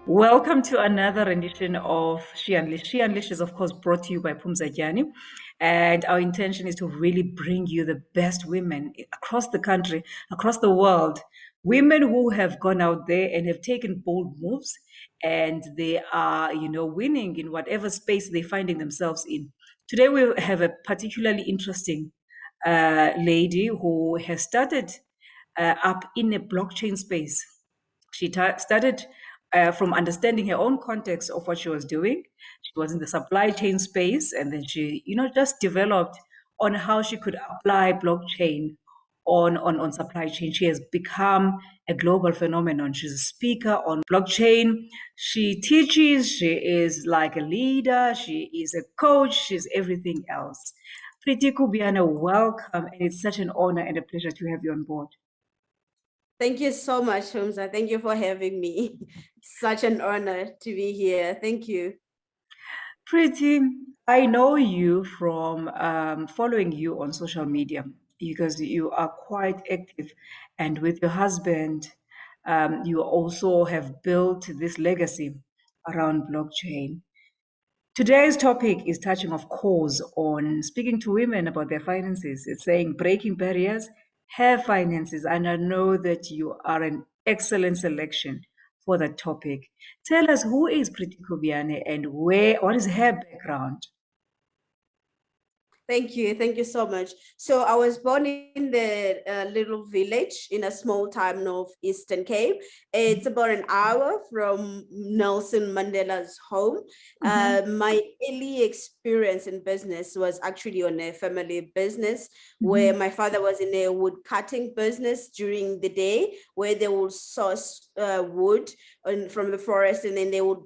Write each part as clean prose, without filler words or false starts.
Welcome to another rendition of She Unleashed. She Unleashed is, of course, brought to you by Pumzajani. And our intention is to really bring you the best women across the country, across the world. Women who have gone out there and have taken bold moves and they are, winning in whatever space they're finding themselves in. Today, we have a particularly interesting lady who has started up in a blockchain space. She started from understanding her own context of what she was doing. She was in the supply chain space, and then she, just developed on how she could apply blockchain on supply chain. She has become a global phenomenon. She's a speaker on blockchain. She teaches. She is like a leader. She is a coach. She's everything else. Pretty Kubyane, welcome, and it's such an honor and a pleasure to have you on board. Thank you so much, Humza. Thank you for having me. Such an honor to be here. Thank you. Pretty, I know you from following you on social media because you are quite active, and with your husband, you also have built this legacy around blockchain. Today's topic is touching, of course, on speaking to women about their finances. It's saying breaking barriers, have finances, and I know that you are an excellent selection for that topic. Tell us, who is Pretty Kubyane and what is her background? Thank you. Thank you so much. So I was born in the little village in a small town of Eastern Cape. It's about an hour from Nelson Mandela's home. My early experience in business was actually on a family business where my father was in a wood cutting business during the day, where they would source wood from the forest, and then they would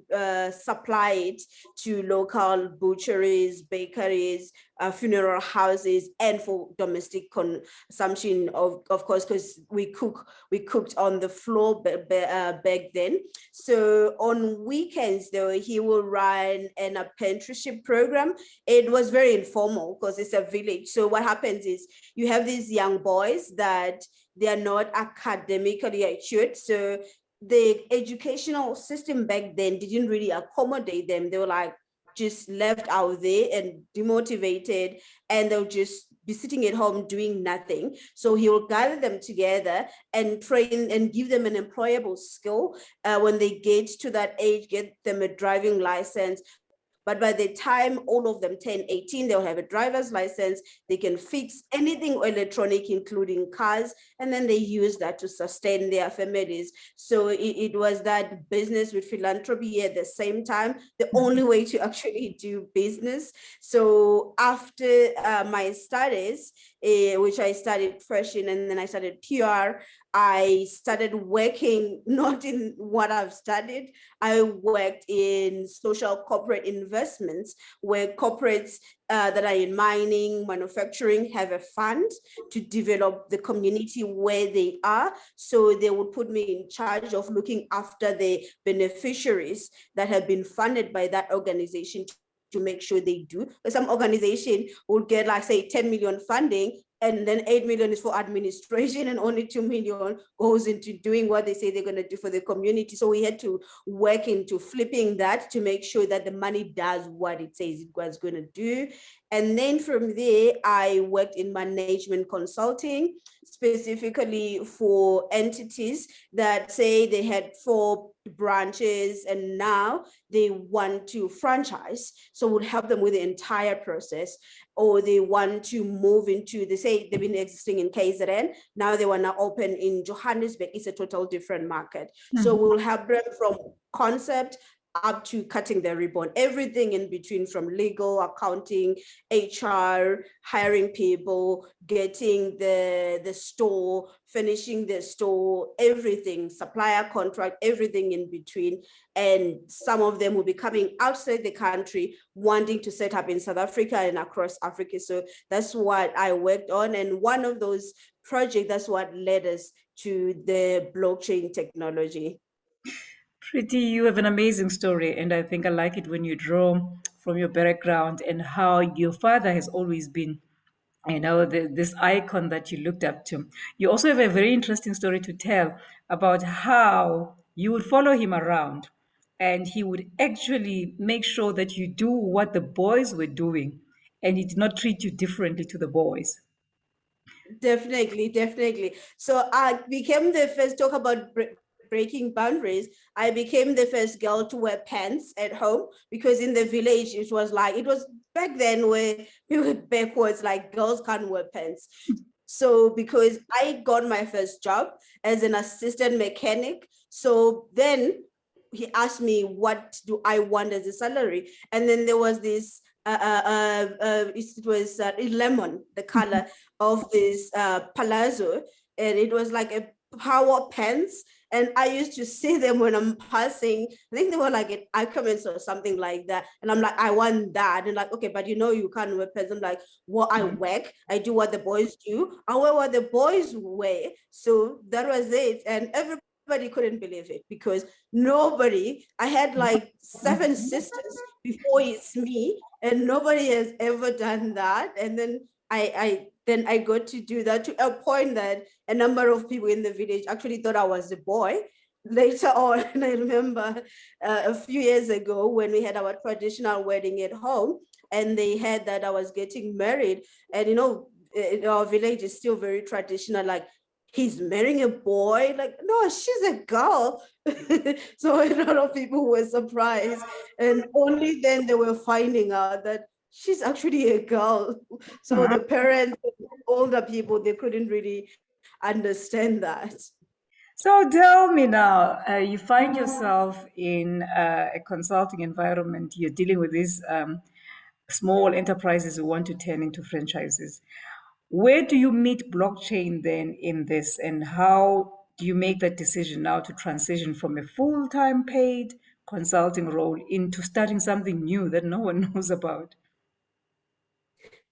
supply it to local butcheries, bakeries, funeral houses, and for domestic consumption, of course, because we cooked on the floor back then. So on weekends, though, he will run an apprenticeship program. It was very informal because it's a village. So what happens is you have these young boys that they are not academically assured. So the educational system back then didn't really accommodate them. They were like just left out there and demotivated, and they'll just be sitting at home doing nothing. So he will gather them together and train and give them an employable skill. When they get to that age, get them a driving license. But by the time all of them turn 18, they'll have a driver's license. They can fix anything electronic, including cars, and then they use that to sustain their families. So it was that business with philanthropy at the same time, the only way to actually do business. So after my studies, which I studied fashion and then I studied PR, I started working not in what I've studied. I worked in social corporate investments, where corporates that are in mining, manufacturing have a fund to develop the community where they are. So they would put me in charge of looking after the beneficiaries that have been funded by that organization to make sure they do. Some organization would get, like, say, 10 million funding, and then 8 million is for administration, and only 2 million goes into doing what they say they're going to do for the community. So we had to work into flipping that to make sure that the money does what it says it was going to do. And then from there, I worked in management consulting, specifically for entities that say they had 4 branches and now they want to franchise. So we'll help them with the entire process. Or they want to move into, they say they've been existing in KZN, now they want to open in Johannesburg. It's a total different market. So we'll help them from concept up to cutting the ribbon, everything in between, from legal, accounting, HR, hiring people, getting the store, finishing the store, everything, supplier contract, everything in between. And some of them will be coming outside the country, wanting to set up in South Africa and across Africa. So that's what I worked on. And one of those projects, that's what led us to the blockchain technology. Pretty, you have an amazing story, and I think I like it when you draw from your background and how your father has always been, this icon that you looked up to. You also have a very interesting story to tell about how you would follow him around and he would actually make sure that you do what the boys were doing, and he did not treat you differently to the boys. Definitely, definitely. So I became the first, talk about breaking boundaries. I became the first girl to wear pants at home, because in the village it was like, it was back then where we were backwards, like girls can't wear pants. So because I got my first job as an assistant mechanic, so then he asked me what do I want as a salary, and then there was this it was lemon, the color of this palazzo, and it was like a power pants. And I used to see them when I'm passing. I think they were like at Ackermans or something like that. And I'm like, I want that. And like, okay, but you know, you can't wear pants. I'm like, well, I work, I do what the boys do, I wear what the boys wear. So that was it. And everybody couldn't believe it, because nobody, I had like 7 sisters before it's me, and nobody has ever done that. And then I got to do that, to a point that a number of people in the village actually thought I was a boy. Later on, and I remember a few years ago when we had our traditional wedding at home, and they heard that I was getting married. And you know, our village is still very traditional, like, he's marrying a boy, like, no, she's a girl. So a lot of people were surprised, and only then they were finding out that she's actually a girl. So the parents, older people, they couldn't really understand that. So tell me now, you find yourself in a consulting environment, you're dealing with these small enterprises who want to turn into franchises. Where do you meet blockchain then in this, and how do you make that decision now to transition from a full-time paid consulting role into starting something new that no one knows about?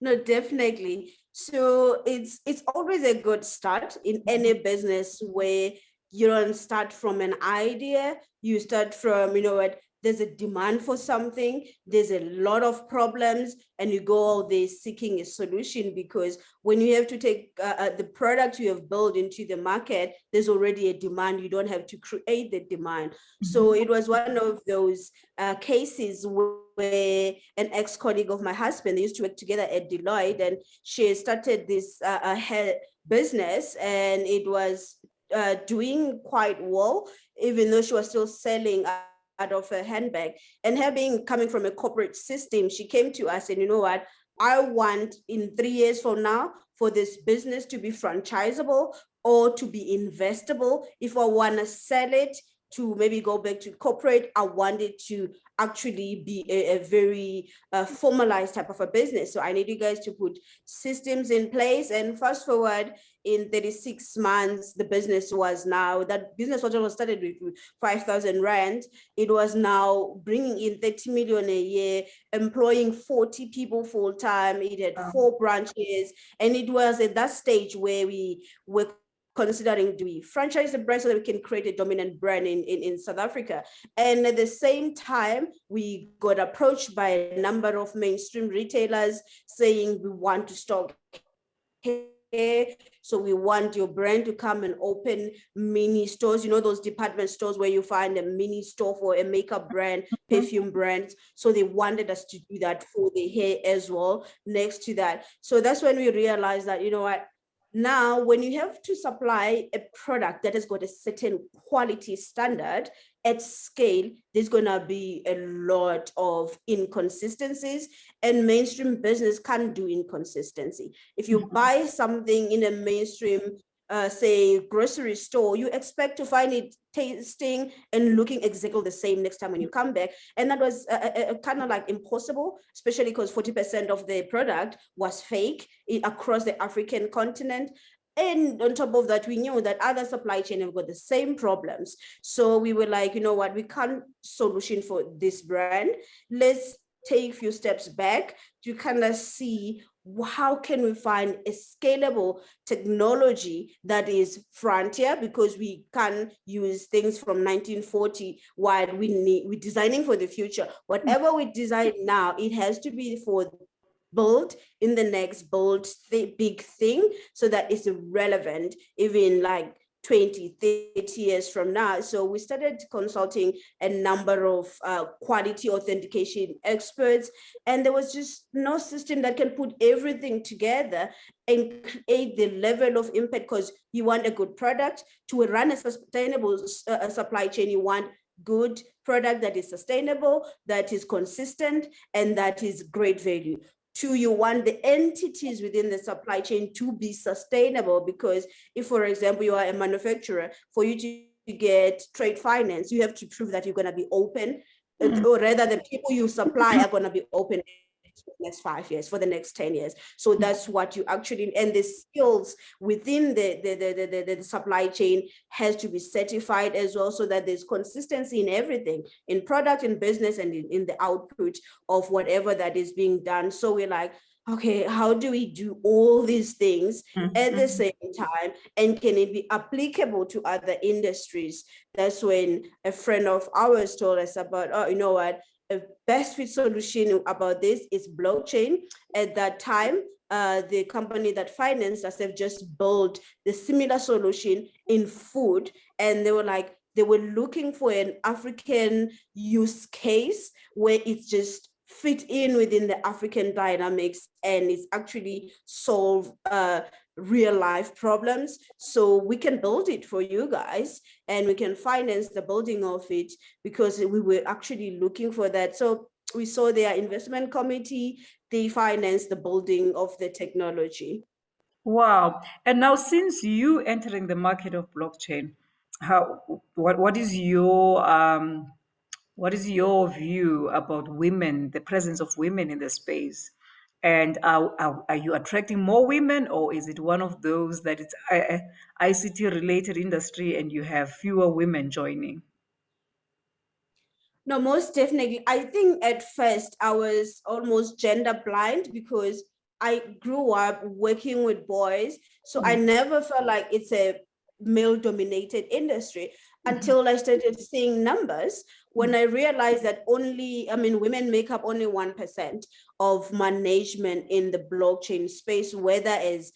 No, definitely. So it's always a good start in any business, where you don't start from an idea, you start from, you know what, there's a demand for something, there's a lot of problems, and you go out there seeking a solution. Because when you have to take the product you have built into the market, there's already a demand, you don't have to create the demand. So it was one of those cases where an ex-colleague of my husband, they used to work together at Deloitte, and she started this hair business, and it was doing quite well, even though she was still selling out of her handbag. And her being coming from a corporate system, she came to us and, you know what, I want in 3 years from now for this business to be franchisable or to be investable. If I want to sell it to maybe go back to corporate, I want it to actually be a very formalized type of a business. So I need you guys to put systems in place. And fast forward, in 36 months, the business was now, that business was started with 5,000 rand. It was now bringing in 30 million a year, employing 40 people full time. It had 4 branches. And it was at that stage where we were considering, do we franchise the brand so that we can create a dominant brand in South Africa? And at the same time, we got approached by a number of mainstream retailers saying, we want to stock hair, so we want your brand to come and open mini stores, you know, those department stores where you find a mini store for a makeup brand, perfume brand. So they wanted us to do that for the hair as well next to that. So that's when we realized that, you know what, now, when you have to supply a product that has got a certain quality standard at scale, there's going to be a lot of inconsistencies, and mainstream business can't do inconsistency. If you buy something in a mainstream, say, grocery store, you expect to find it tasting and looking exactly the same next time when you come back. And that was kind of like impossible, especially because 40% of the product was fake across the African continent. And on top of that, we knew that other supply chain have got the same problems. So we were like, you know what, we can't solution for this brand. Let's take a few steps back to kind of see how can we find a scalable technology that is frontier, because we can use things from 1940 while we're designing for the future. Whatever we design now, it has to be for build in the next big thing, so that it's relevant even like 20, 30 years from now. So we started consulting a number of quality authentication experts, and there was just no system that can put everything together and create the level of impact, because you want a good product to run a sustainable supply chain. You want good product that is sustainable, that is consistent, and that is great value. Two, you want the entities within the supply chain to be sustainable, because if, for example, you are a manufacturer, for you to get trade finance, you have to prove that you're going to be open, or rather the people you supply are going to be open for the next 5 years, for the next 10 years. So that's what you actually, and the skills within the supply chain has to be certified as well, so that there's consistency in everything, in product, in business, and in the output of whatever that is being done. So we're like, okay, how do we do all these things at the same time, and can it be applicable to other industries? That's when a friend of ours told us about, oh, you know what, a best fit solution about this is blockchain. At that time, the company that financed us have just built the similar solution in food, and they were like, they were looking for an African use case where it's just fit in within the African dynamics, and it's actually solve real life problems. So we can build it for you guys, and we can finance the building of it, because we were actually looking for that. So we saw their investment committee, they financed the building of the technology. Wow. And now, since you entering the market of blockchain, what is your what is your view about women, the presence of women in the space? And are you attracting more women, or is it one of those that it's a ICT related industry and you have fewer women joining? No, most definitely. I think at first I was almost gender blind, because I grew up working with boys. So I never felt like it's a male dominated industry until I started seeing numbers. When I realized that only, I mean, women make up only 1% of management in the blockchain space, whether as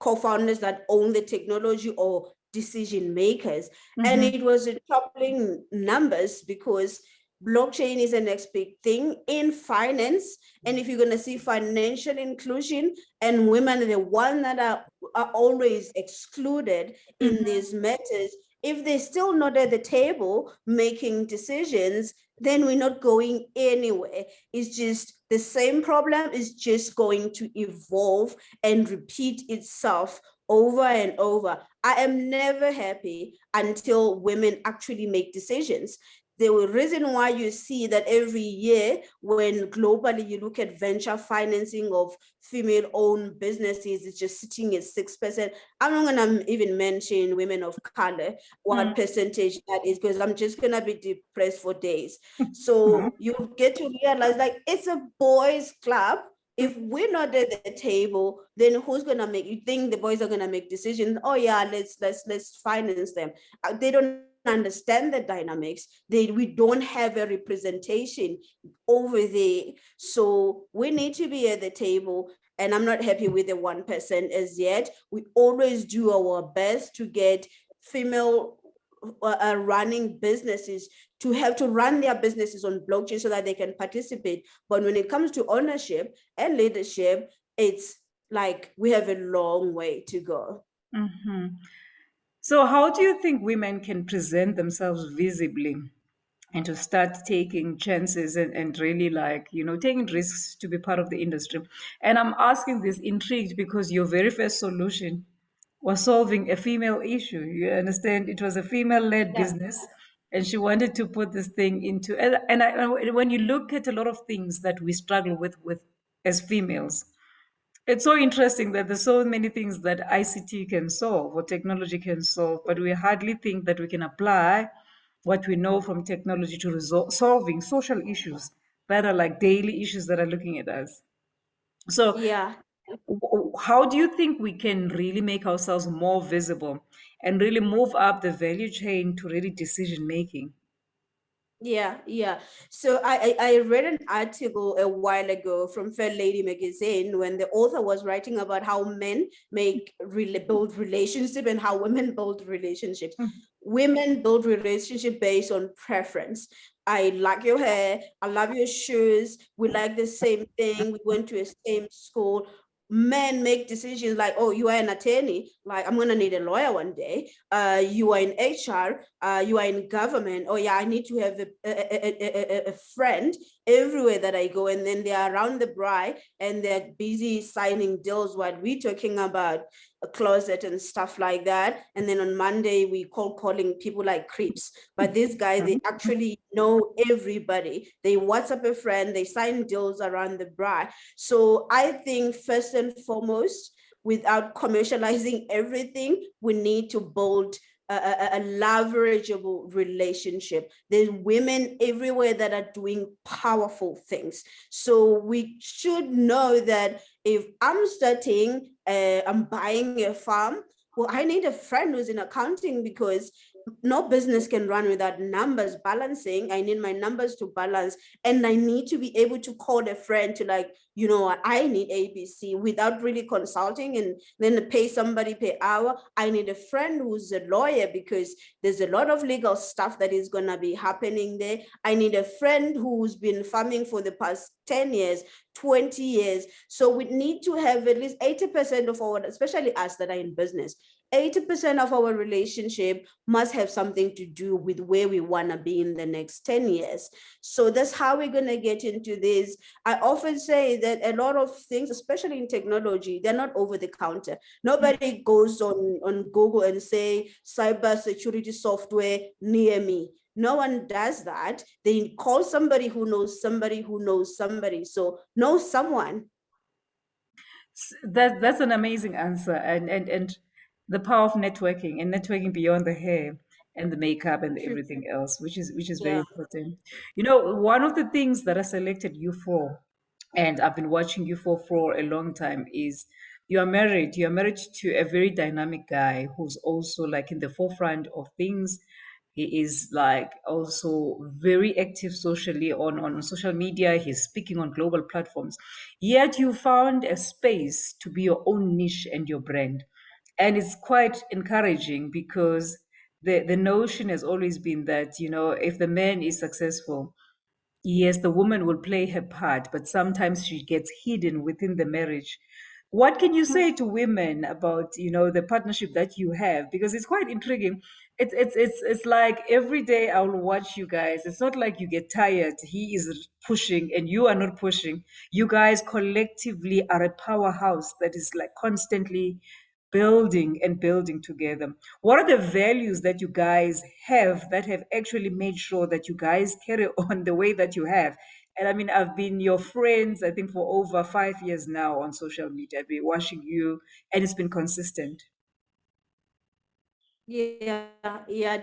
co-founders that own the technology or decision makers. And it was a toppling numbers, because blockchain is the next big thing in finance. And if you're going to see financial inclusion, and women are the ones that are always excluded in these matters, if they're still not at the table making decisions, then we're not going anywhere. It's just the same problem is just going to evolve and repeat itself over and over. I am never happy until women actually make decisions. The reason why you see that every year, when globally you look at venture financing of female-owned businesses, it's just sitting at 6%. I'm not going to even mention women of color, what percentage that is, because I'm just going to be depressed for days. So you get to realize, like, it's a boys' club. If we're not at the table, then who's gonna make? You think the boys are gonna make decisions? Oh yeah, let's finance them. They don't understand the dynamics. We don't have a representation over there. So we need to be at the table. And I'm not happy with the 1% as yet. We always do our best to get female running businesses to have to run their businesses on blockchain so that they can participate. But when it comes to ownership and leadership, it's like we have a long way to go. So, how do you think women can present themselves visibly and to start taking chances and really, like, taking risks to be part of the industry? And I'm asking this intrigued because your very first solution was solving a female issue. You understand? It was a female-led Yeah. business, and she wanted to put this thing into. When you look at a lot of things that we struggle with as females, it's so interesting that there's so many things that ICT can solve or technology can solve, but we hardly think that we can apply what we know from technology to solving social issues that are like daily issues that are looking at us. So, Yeah. how do you think we can really make ourselves more visible and really move up the value chain to really decision making? Yeah. So I read an article a while ago from Fair Lady magazine when the author was writing about how men build relationship and how women build relationships. Women build relationship based on preference. I like your hair. I love your shoes. We like the same thing. We went to a same school. Men make decisions like, oh, you are an attorney. Like, I'm gonna need a lawyer one day. You are in HR. You are in government. Oh yeah, I need to have a friend everywhere that I go, and then they are around the bride and they're busy signing deals while we're talking about a closet and stuff like that. And then on Monday we calling people like creeps. But these guys, they actually know everybody. They WhatsApp a friend, they sign deals around the bride. So I think first and foremost, without commercializing everything, we need to build a leverageable relationship. There's women everywhere that are doing powerful things. So we should know that if I'm starting, I'm buying a farm, well, I need a friend who's in accounting because no business can run without numbers balancing. I need my numbers to balance, and I need to be able to call a friend to, like, you know what, I need ABC without really consulting and then pay somebody per hour. I need a friend who's a lawyer because there's a lot of legal stuff that is going to be happening there. I need a friend who's been farming for the past 10 years, 20 years. So we need to have at least 80% of our, especially us that are in business, 80% of our relationship must have something to do with where we want to be in the next 10 years. So that's how we're going to get into this. I often say that a lot of things, especially in technology, they're not over the counter. Nobody goes on Google and say cyber security software near me. No one does that. They call somebody who knows somebody who knows somebody. So know someone. That's an amazing answer, and the power of networking and networking beyond the hair and the makeup and everything else, which is very Yeah. important. You know, one of the things that I selected you for, and I've been watching you for a long time, is you are married. You are married to a very dynamic guy who's also like in the forefront of things. He is like also very active socially on social media. He's speaking on global platforms. Yet you found a space to be your own niche and your brand. And it's quite encouraging because the notion has always been that, you know, if the man is successful, yes, the woman will play her part, but sometimes she gets hidden within the marriage. What can you say to women about, you know, the partnership that you have? Because it's quite intriguing. It's like every day I will watch you guys. It's not like you get tired. He is pushing and you are not pushing. You guys collectively are a powerhouse that is like constantly building and building together. What are the values that you guys have that have actually made sure that you guys carry on the way that you have? And I mean, I've been your friends, I think, for over 5 years now on social media. I've been watching you, and it's been consistent. Yeah,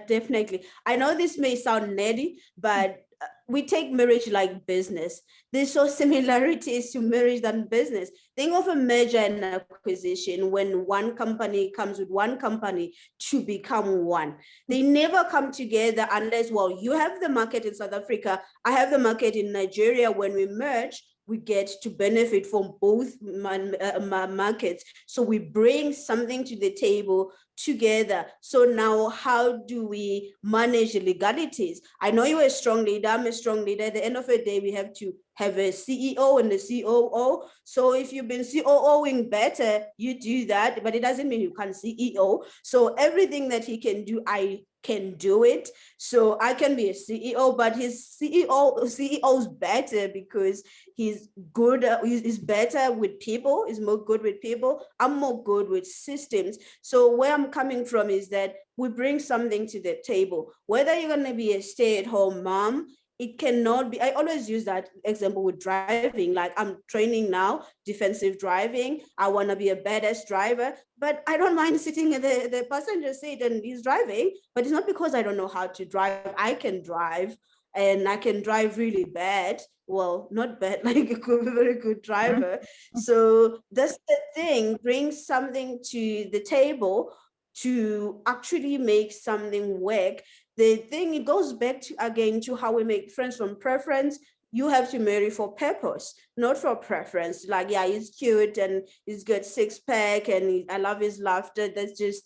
definitely. I know this may sound nerdy, but we take marriage like business. There's so similarities to marriage than business. Think of a merger and acquisition when one company comes with one company to become one. They never come together unless, well, you have the market in South Africa, I have the market in Nigeria. When we merge, we get to benefit from both markets. So we bring something to the table together. So now how do we manage the legalities? I know you're a strong leader, I'm a strong leader. At the end of the day, we have to have a CEO and a COO. So if you've been COOing better, you do that, but it doesn't mean you can't CEO. So everything that he can do, I can do it. So I can be a CEO, but his CEO's better because he's good, he's better with people, he's more good with people. I'm more good with systems. So where I'm coming from is that we bring something to the table. Whether you're going to be a stay-at-home mom, it cannot be. I always use that example with driving. Like, I'm training now, defensive driving. I want to be a badass driver, but I don't mind sitting in the passenger seat and he's driving. But it's not because I don't know how to drive. I can drive, and I can drive really bad. Well, not bad, like a good, very good driver. So that's the thing, bring something to the table to actually make something work. the thing, it goes back to again to how we make friends from preference. You have to marry for purpose, not for preference. Like, yeah, he's cute and he's got six pack and I love his laughter. That's just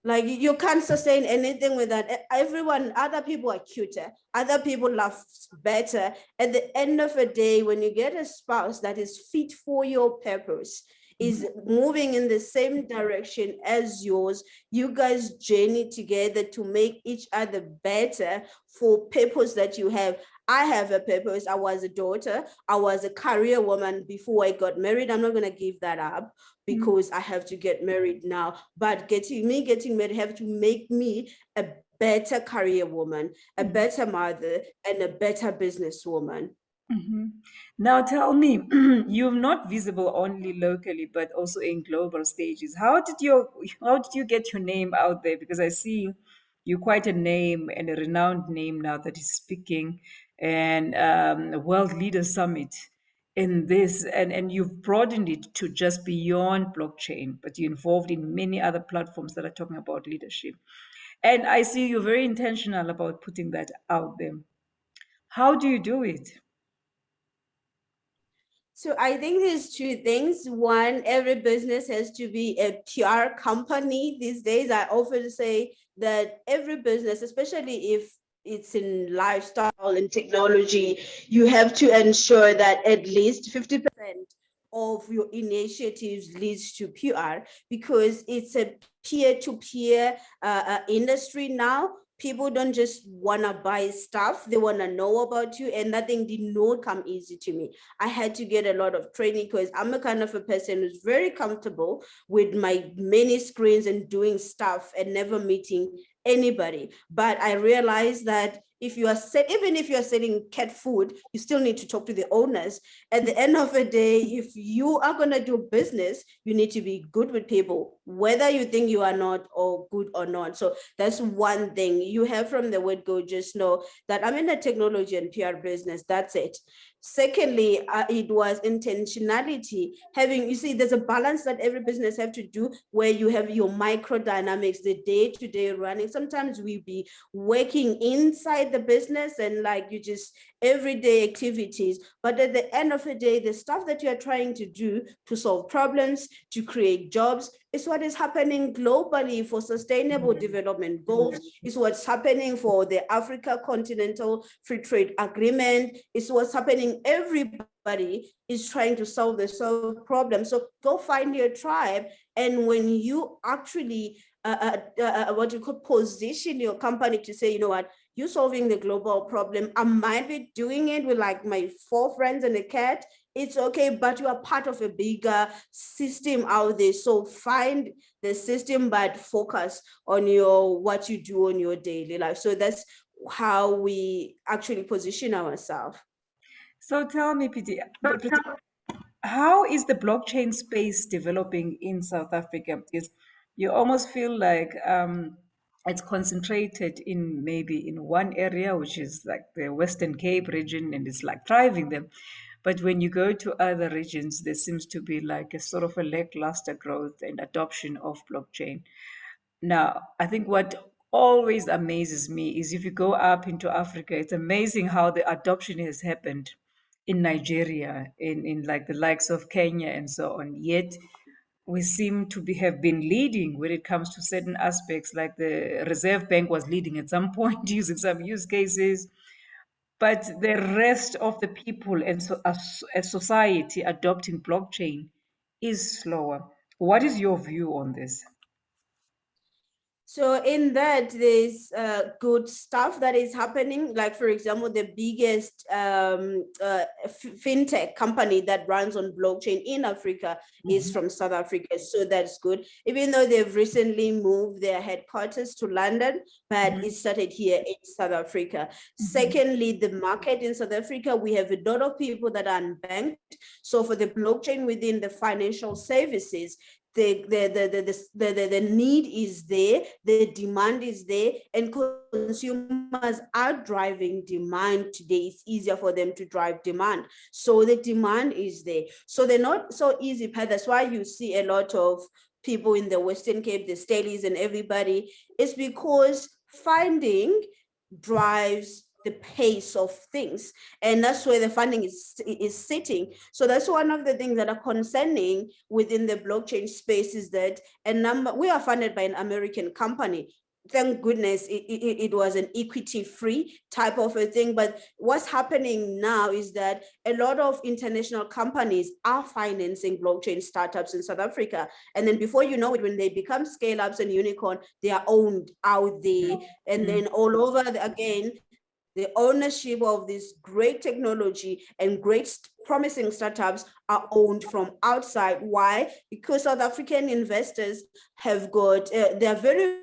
like, you can't sustain anything with that. Everyone, other people are cuter, other people laugh better. At the end of the day, when you get a spouse that is fit for your purpose, is moving in the same direction as yours, you guys journey together to make each other better for purpose that you have. I have a purpose. I was a daughter. I was a career woman before I got married. I'm not going to give that up because I have to get married now. But getting married have to make me a better career woman, a better mother, and a better businesswoman. Now tell me, you're not visible only locally, but also in global stages. How did you get your name out there? Because I see you're quite a name and a renowned name now that is speaking and World Leader Summit in this, and you've broadened it to just beyond blockchain, but you're involved in many other platforms that are talking about leadership. And I see you're very intentional about putting that out there. How do you do it? So I think there's two things. One, every business has to be a PR company these days. I often say that every business, especially if it's in lifestyle and technology, you have to ensure that at least 50% of your initiatives leads to PR, because it's a peer-to-peer industry now. People don't just want to buy stuff, they want to know about you, and that thing did not come easy to me. I had to get a lot of training because I'm a kind of a person who's very comfortable with my many screens and doing stuff and never meeting anybody. But I realized that even if you are selling cat food, you still need to talk to the owners. At the end of the day, if you are going to do business, you need to be good with people, whether you think you are not or good or not. So that's one thing you have from the word go. Just know that I'm in a technology and PR business. That's it. Secondly, it was intentionality. You see, there's a balance that every business have to do, where you have your micro dynamics, the day-to-day running. Sometimes we be working inside the business and like you just everyday activities. But at the end of the day, the stuff that you're trying to do to solve problems, to create jobs, is what is happening globally for sustainable development goals, is what's happening for the Africa Continental Free Trade Agreement, is what's happening. Everybody is trying to solve the problem. So go find your tribe. And when you actually what you could position your company to say, you know what, you're solving the global problem. I might be doing it with like my 4 friends and a cat. It's okay, but you are part of a bigger system out there. So find the system, but focus on what you do on your daily life. So that's how we actually position ourselves. So tell me, Pretty, how is the blockchain space developing in South Africa? Because you almost feel like it's concentrated in maybe in one area, which is like the Western Cape region, and it's like thriving them. But when you go to other regions, there seems to be like a sort of a lackluster growth and adoption of blockchain. Now, I think what always amazes me is if you go up into Africa, it's amazing how the adoption has happened in Nigeria, in like the likes of Kenya and so on. Yet we seem to have been leading when it comes to certain aspects, like the Reserve Bank was leading at some point using some use cases. But the rest of the people and so, a society adopting blockchain is slower. What is your view on this? So in that, there's good stuff that is happening. Like, for example, the biggest fintech company that runs on blockchain in Africa is from South Africa. So that's good. Even though they've recently moved their headquarters to London, but it started here in South Africa. Secondly, the market in South Africa, we have a lot of people that are unbanked. So for the blockchain within the financial services, the need is there, the demand is there, and consumers are driving demand today. It's easier for them to drive demand. So the demand is there. So they're not so easy, but that's why you see a lot of people in the Western Cape, the Staleys and everybody. It's because funding drives the pace of things, and that's where the funding is sitting. So that's one of the things that are concerning within the blockchain space, is that we are funded by an American company. Thank goodness it was an equity free type of a thing. But what's happening now is that a lot of international companies are financing blockchain startups in South Africa, and then before you know it, when they become scale ups and unicorn, they are owned out there. And then all over again, the ownership of this great technology and great promising startups are owned from outside. Why? Because South African investors have got, they're very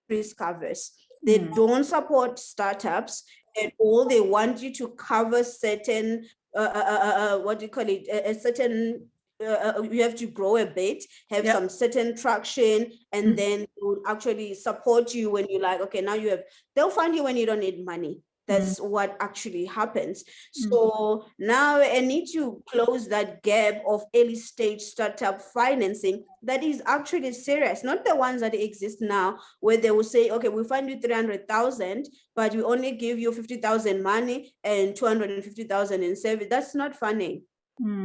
risk averse. They don't support startups at all. They want you to cover certain, what do you call it, a certain, you have to grow a bit, have some certain traction, and then they will actually support you when you're like, okay, now you have, they'll fund you when you don't need money. That's what actually happens. So now I need to close that gap of early stage startup financing that is actually serious, not the ones that exist now, where they will say, okay, we'll fund you 300,000, but we only give you 50,000 money and 250,000 in service. That's not funding.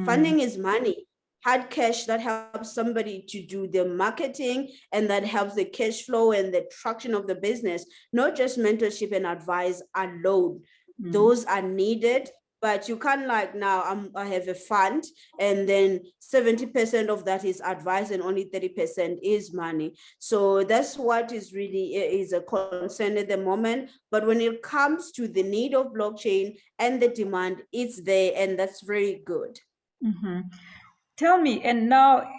Funding is money. Hard cash that helps somebody to do the marketing and that helps the cash flow and the traction of the business, not just mentorship and advice alone. Those are needed, but you can't like, now I have a fund and then 70% of that is advice and only 30% is money. So that's what is really is a concern at the moment. But when it comes to the need of blockchain and the demand, it's there, and that's very good. Tell me, and now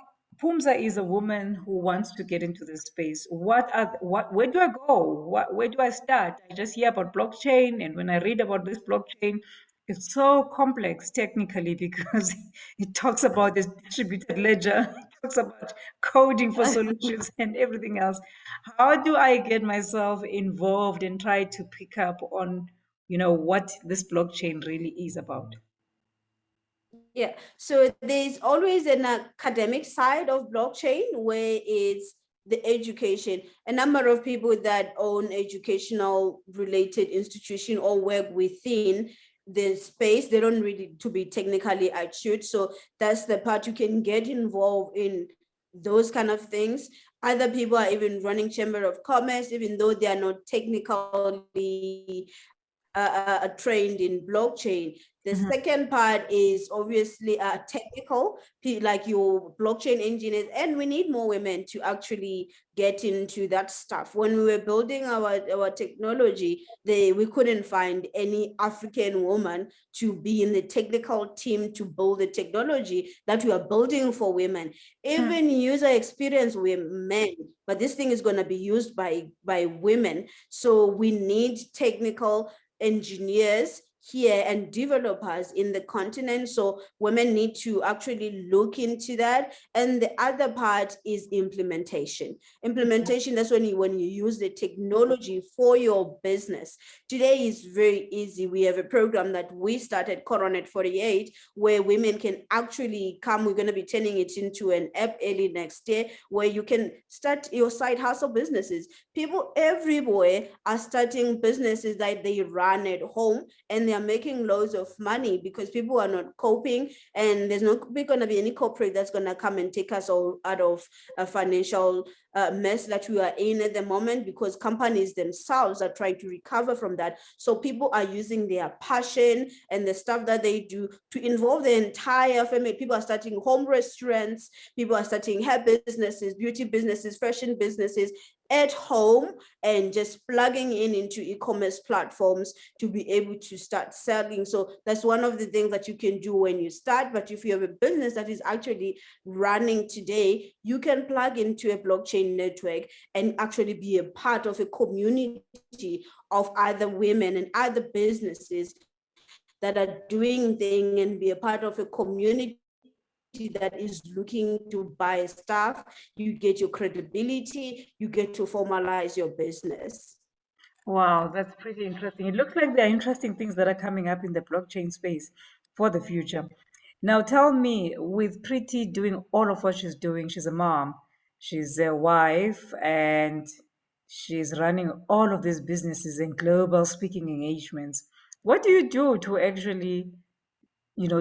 Pumza is a woman who wants to get into this space. Where do I go? Where do I start? I just hear about blockchain, and when I read about this blockchain, it's so complex technically because it talks about this distributed ledger, it talks about coding for solutions and everything else. How do I get myself involved and try to pick up on, what this blockchain really is about? Yeah, so there's always an academic side of blockchain where it's the education. A number of people that own educational related institution or work within the space, they don't really to be technically attuned. So that's the part you can get involved in those kind of things. Other people are even running chamber of commerce, even though they are not technically trained in blockchain. The second part is obviously technical, like your blockchain engineers, and we need more women to actually get into that stuff. When we were building our technology, we couldn't find any African woman to be in the technical team to build the technology that we are building for women. Even user experience with men, but this thing is going to be used by women. So we need technical engineers here and developers in the continent. So women need to actually look into that. And the other part is implementation. Implementation, that's when you use the technology for your business. Today is very easy. We have a program that we started, Coronet 48, where women can actually come. We're going to be turning it into an app early next year, where you can start your side hustle businesses. People everywhere are starting businesses that they run at home, and they're making loads of money because people are not coping, and there's not going to be any corporate that's going to come and take us all out of a financial mess that we are in at the moment, because companies themselves are trying to recover from that. So people are using their passion and the stuff that they do to involve the entire family. People are starting home restaurants, people are starting hair businesses, beauty businesses, fashion businesses at home, and just plugging into e-commerce platforms to be able to start selling. So that's one of the things that you can do when you start. But if you have a business that is actually running today, you can plug into a blockchain network and actually be a part of a community of other women and other businesses that are doing things, and be a part of a community that is looking to buy stuff. You get your credibility, you get to formalize your business. Wow, that's pretty interesting. It looks like there are interesting things that are coming up in the blockchain space for the future. Now, tell me, with Pretty doing all of what she's doing, she's a mom, she's a wife, and She's running all of these businesses and global speaking engagements. What do you do to actually,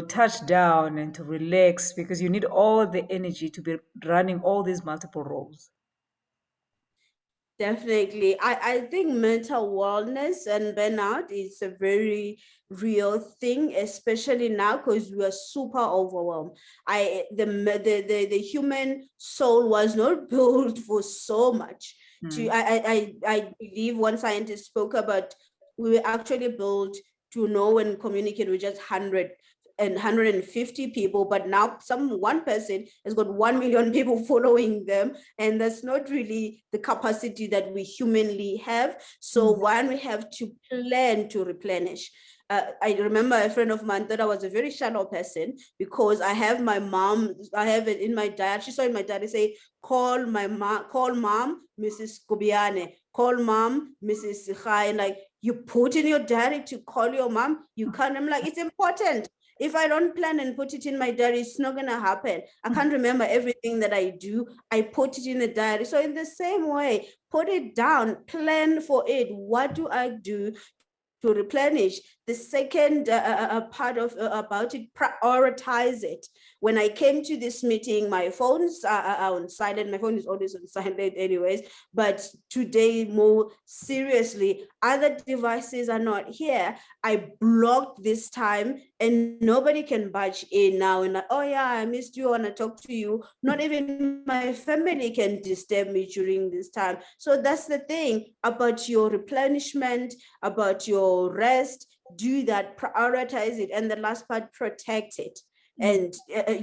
touch down and to relax, because you need all the energy to be running all these multiple roles? Definitely. I think mental wellness and burnout is a very real thing, especially now because we are super overwhelmed. The human soul was not built for so much. Mm. I believe one scientist spoke about we were actually built to know and communicate with just 100 and 150 people, but now some one person has got 1 million people following them, and that's not really the capacity that we humanly have. So Mm. one, we have to plan to replenish. I remember a friend of mine thought I was a very shallow person because I have my mom, I have it in my diary. She saw in my diary say, call mom, Mrs. Kubyane, call mom, Mrs. Sikhai. Like, you put in your diary to call your mom, you can't. I'm like, it's important. If I don't plan and put it in my diary, it's not gonna happen. I can't remember everything that I do. I put it in the diary. So in the same way, put it down, plan for it. What do I do to replenish? The second part of about it, prioritize it. When I came to this meeting, my phones are on silent. My phone is always on silent anyways, but today more seriously, other devices are not here. I blocked this time and nobody can budge in now and like, oh yeah, I missed you, I want to talk to you. Not even my family can disturb me during this time. So that's the thing about your replenishment, about your rest. Do that, prioritize it. And the last part, protect it. And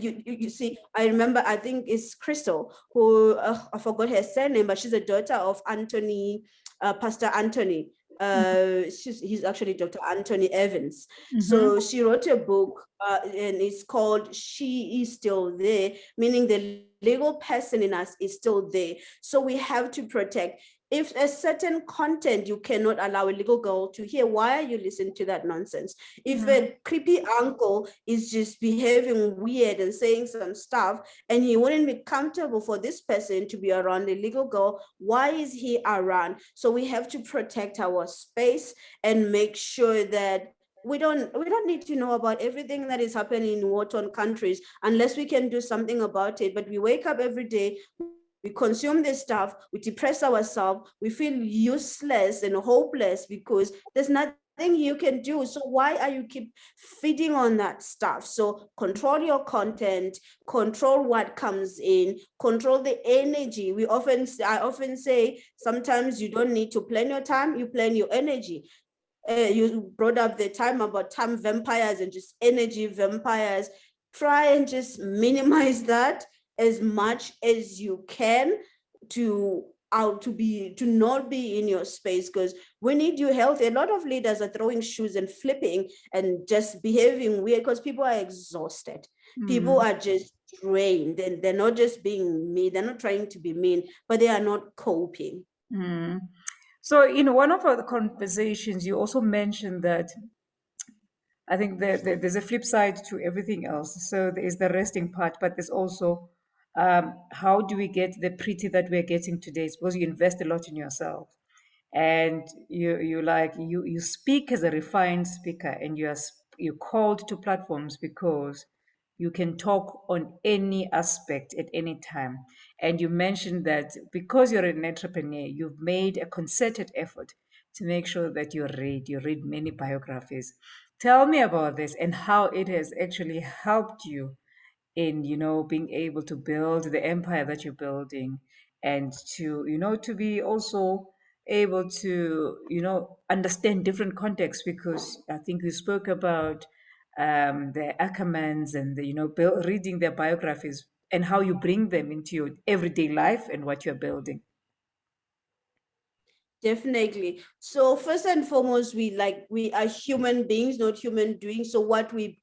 you see, I remember, I think it's Crystal who I forgot her surname, but she's a daughter of Anthony, Pastor Anthony. He's actually Dr. Anthony Evans. Mm-hmm. So she wrote a book, and it's called She Is Still There, meaning the legal person in us is still there. So we have to protect. If a certain content you cannot allow a little girl to hear, why are you listening to that nonsense? If a creepy uncle is just behaving weird and saying some stuff, and he wouldn't be comfortable for this person to be around a little girl, why is he around? So we have to protect our space and make sure that we don't need to know about everything that is happening in war-torn countries unless we can do something about it. But we wake up every day, we consume this stuff, we depress ourselves, we feel useless and hopeless because there's nothing you can do. So why are you keep feeding on that stuff? So control your content, control what comes in, control the energy. I often say sometimes you don't need to plan your time, you plan your energy. You brought up the time about time vampires and just energy vampires. Try and just minimize that as much as you can to to not be in your space, because we need you healthy. A lot of leaders are throwing shoes and flipping and just behaving weird because people are exhausted. People Mm. are just drained, and they're not just being mean, they're not trying to be mean, but they are not coping. Mm. So, in one of our conversations, you also mentioned that I think there's a flip side to everything else. So there is the resting part, but there's also how do we get the pretty that we're getting today? Suppose you invest a lot in yourself, and you speak as a refined speaker, and you're called to platforms because you can talk on any aspect at any time. And you mentioned that because you're an entrepreneur, you've made a concerted effort to make sure that you read many biographies. Tell me about this and how it has actually helped you in, being able to build the empire that you're building, and to be also able to, understand different contexts, because I think you spoke about the Ackermans and reading their biographies and how you bring them into your everyday life and what you're building. Definitely. So first and foremost, we are human beings, not human doings. So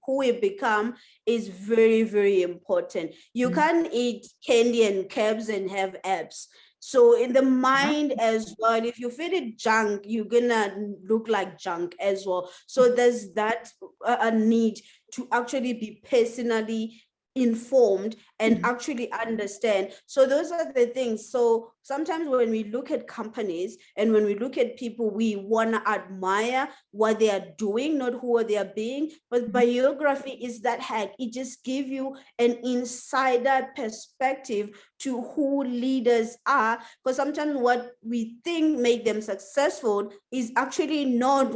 who we become is very, very important. You Mm. can't eat candy and cabs and have abs. So in the mind as well, if you feed it junk, you're gonna look like junk as well. So there's that a need to actually be personally informed and actually understand. So those are the things. So sometimes when we look at companies and when we look at people, we want to admire what they are doing, not who they are being. But biography is that hack. It just gives you an insider perspective to who leaders are, because sometimes what we think make them successful is actually not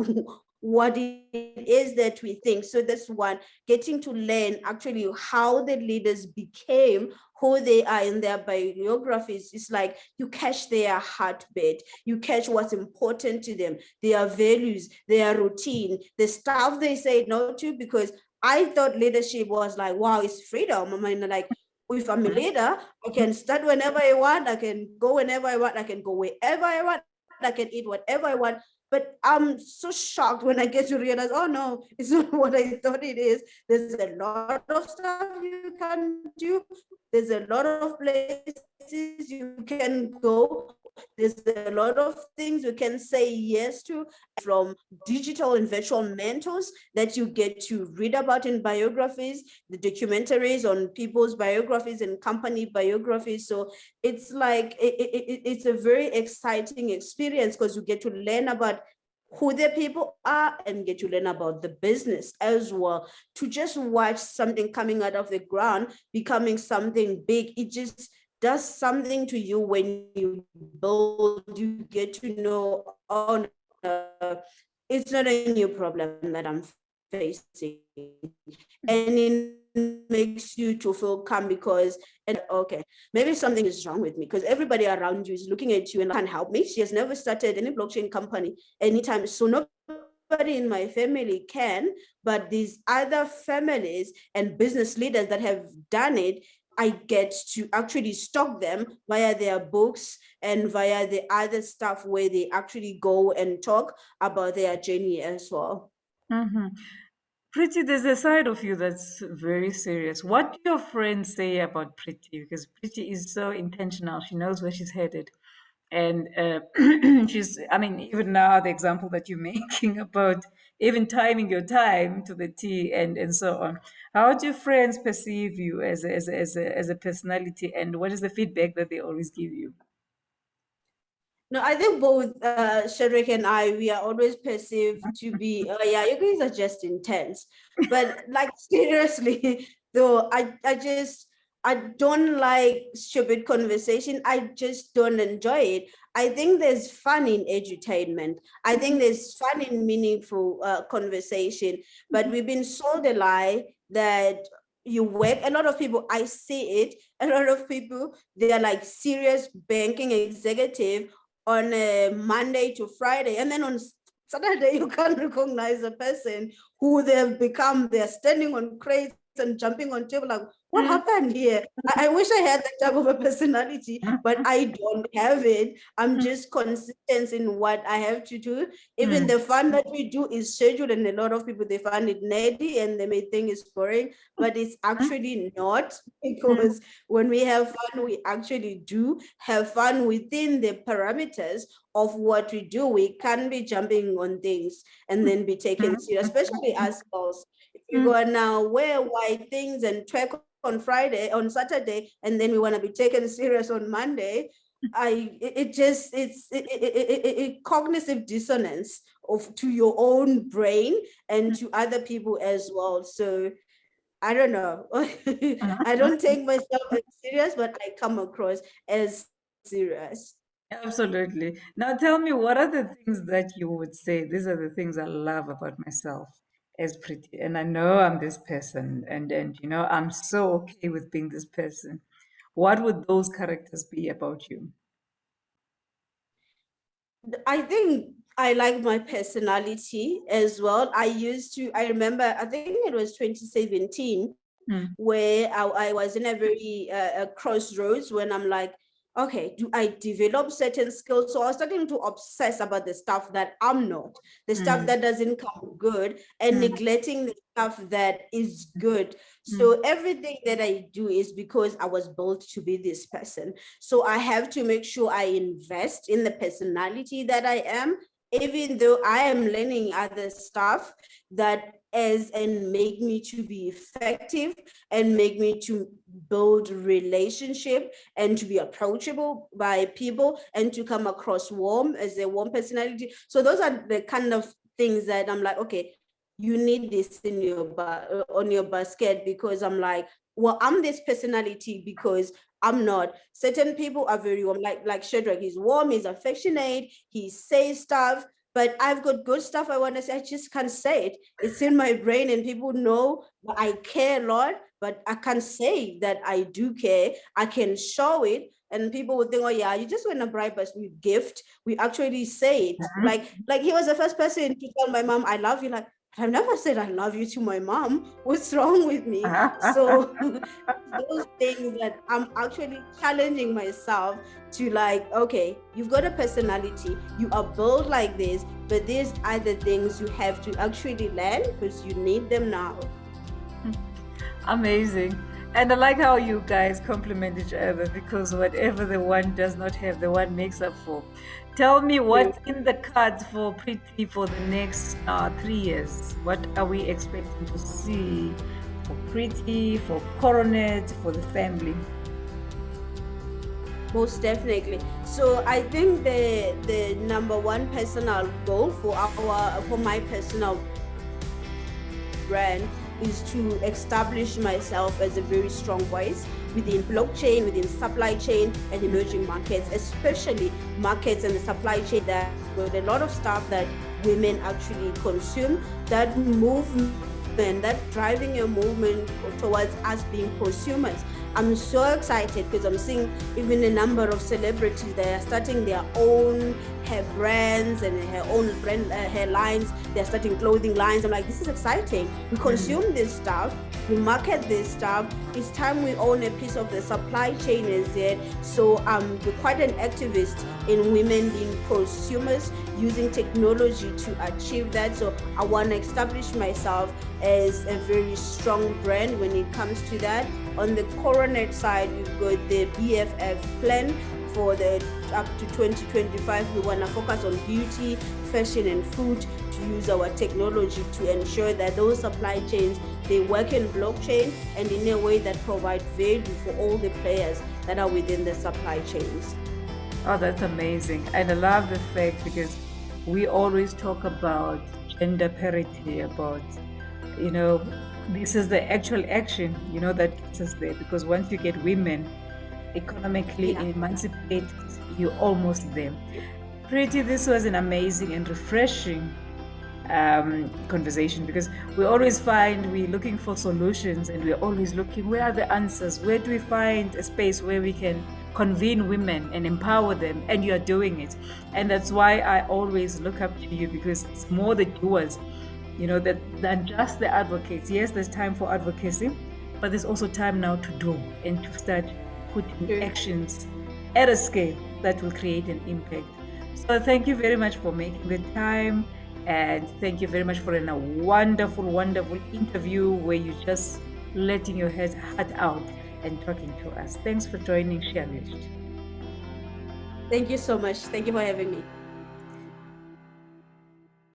what it is that we think. So that's one, getting to learn actually how the leaders became who they are in their biographies. It's like you catch their heartbeat, you catch what's important to them, their values, their routine, the stuff they say no to. Because I thought leadership was like, wow, it's freedom. I mean, like, if I'm a leader, I can start whenever I want, I can go whenever I want, I can go wherever I want, I can eat whatever I want. But I'm so shocked when I get to realize, oh no, it's not what I thought it is. There's a lot of stuff you can do. There's a lot of places you can go. There's a lot of things you can say yes to, from digital and virtual mentors that you get to read about in biographies, the documentaries on people's biographies and company biographies. So it's like, it's a very exciting experience, because you get to learn about who the people are and get to learn about the business as well. To just watch something coming out of the ground becoming something big, it just does something to you. When you build, you get to know, oh no, it's not a new problem that I'm facing, and it makes you to feel calm, because, and okay, maybe something is wrong with me, because everybody around you is looking at you and can't help me. She has never started any blockchain company anytime soon. Nobody in my family can, but these other families and business leaders that have done it, I get to actually stalk them via their books and via the other stuff where they actually go and talk about their journey as well. Mm-hmm. Pretty, there's a side of you that's very serious. What do your friends say about Pretty? Because Pretty is so intentional. She knows where she's headed. And she's, I mean, even now, the example that you're making about even timing your time to the T and so on. How do your friends perceive you as a personality, and what is the feedback that they always give you? No, I think both Shadrick and I, we are always perceived to be, oh yeah, you guys are just intense. But like, seriously, though, I don't like stupid conversation. I just don't enjoy it. I think there's fun in edutainment. I think there's fun in meaningful conversation. But we've been sold a lie that you work. A lot of people, I see it. A lot of people, they are like serious banking executive on a Monday to Friday, and then on Saturday you can't recognize a person who they've become. They're standing on crates and jumping on table. Like, what happened here? I wish I had that type of a personality, but I don't have it. I'm just consistent in what I have to do. Even the fun that we do is scheduled, and a lot of people, they find it nerdy and they may think it's boring, but it's actually not, because when we have fun, we actually do have fun within the parameters of what we do. We can't be jumping on things and then be taken serious, especially as girls. If you go now wear white things and twerk on Friday, on Saturday, and then we want to be taken serious on Monday, it's cognitive dissonance of to your own brain and to other people as well. So I don't know. I don't take myself as serious, but I come across as serious. Absolutely. Now tell me, what are the things that you would say? These are the things I love about myself as Pretty. And I know I'm this person, and I'm so okay with being this person. What would those characters be about you? I think I like my personality as well. I remember, I think it was 2017, Mm, where I was in a very crossroads when I'm like, okay, do I develop certain skills? So I was starting to obsess about the stuff that I'm not, the stuff mm, that doesn't come good, and mm, neglecting the stuff that is good. mm, So everything that I do is because I was built to be this person. So I have to make sure I invest in the personality that I am, even though I am learning other stuff that is and make me to be effective and make me to build relationship and to be approachable by people and to come across warm as a warm personality. So those are the kind of things that I'm like, okay, you need this in your on your basket, because I'm like, well, I'm this personality because I'm not. Certain people are very warm, like Shadrach. He's warm, he's affectionate, he says stuff, but I've got good stuff I want to say. I just can't say it. It's in my brain, and people know I care a lot, but I can't say that I do care. I can show it, and people would think, oh yeah, you just want to bribe us with gift. We actually say it. Like he was the first person to tell my mom, I love you. Like, I've never said I love you to my mom. What's wrong with me? So those things that I'm actually challenging myself to, like, okay, you've got a personality, you are built like this, but these are the things you have to actually learn because you need them now. Amazing. And I like how you guys complement each other, because whatever the one does not have, the one makes up for. Tell me what's in the cards for Pretty for the next 3 years. What are we expecting to see for Pretty, for Coronet, for the family? Most definitely. So I think the number one personal goal for my personal brand is to establish myself as a very strong voice within blockchain, within supply chain and emerging markets, especially markets and the supply chain that with a lot of stuff that women actually consume, that movement, that driving a movement towards us being prosumers. I'm so excited because I'm seeing even a number of celebrities that are starting their own hair brands and her own brand hair lines. They're starting clothing lines. I'm like, this is exciting. We consume this stuff, we market this stuff. It's time we own a piece of the supply chain as yet. So I'm quite an activist in women being prosumers, using technology to achieve that. So I want to establish myself as a very strong brand when it comes to that. On the Coronet side, we've got the BFF plan for the up to 2025. We want to focus on beauty, fashion and food to use our technology to ensure that those supply chains, they work in blockchain and in a way that provide value for all the players that are within the supply chains. Oh, that's amazing. And I love the fact, because we always talk about gender parity, about, you know, this is the actual action, that gets us there. Because once you get women economically emancipated, you're almost there. Pretty, this was an amazing and refreshing conversation, because we always find we're looking for solutions, and we're always looking, where are the answers? Where do we find a space where we can convene women and empower them? And you are doing it. And that's why I always look up to you, because it's more the doers, than just the advocates. Yes, there's time for advocacy, but there's also time now to do and to start putting actions at a scale that will create an impact. So thank you very much for making the time. And thank you very much for a wonderful, wonderful interview where you're just letting your heart out and talking to us. Thanks for joining She Unleashed. Thank you so much. Thank you for having me.